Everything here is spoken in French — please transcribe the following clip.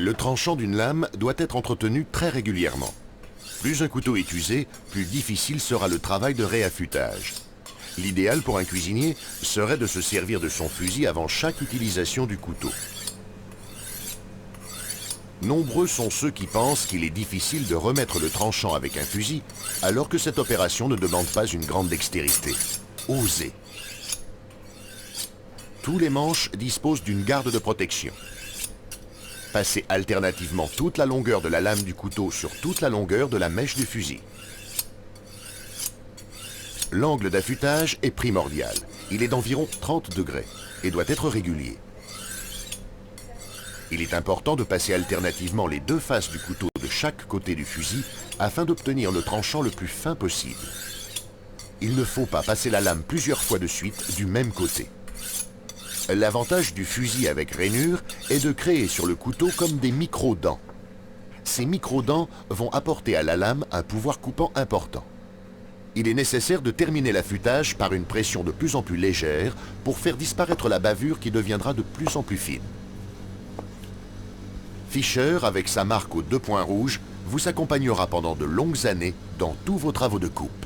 Le tranchant d'une lame doit être entretenu très régulièrement. Plus un couteau est usé, plus difficile sera le travail de réaffûtage. L'idéal pour un cuisinier serait de se servir de son fusil avant chaque utilisation du couteau. Nombreux sont ceux qui pensent qu'il est difficile de remettre le tranchant avec un fusil, alors que cette opération ne demande pas une grande dextérité. Osez! Tous les manches disposent d'une garde de protection. Passez alternativement toute la longueur de la lame du couteau sur toute la longueur de la mèche du fusil. L'angle d'affûtage est primordial. Il est d'environ 30 degrés et doit être régulier. Il est important de passer alternativement les deux faces du couteau de chaque côté du fusil afin d'obtenir le tranchant le plus fin possible. Il ne faut pas passer la lame plusieurs fois de suite du même côté. L'avantage du fusil avec rainure est de créer sur le couteau comme des micro-dents. Ces micro-dents vont apporter à la lame un pouvoir coupant important. Il est nécessaire de terminer l'affûtage par une pression de plus en plus légère pour faire disparaître la bavure qui deviendra de plus en plus fine. Fischer, avec sa marque aux 2 points rouges, vous accompagnera pendant de longues années dans tous vos travaux de coupe.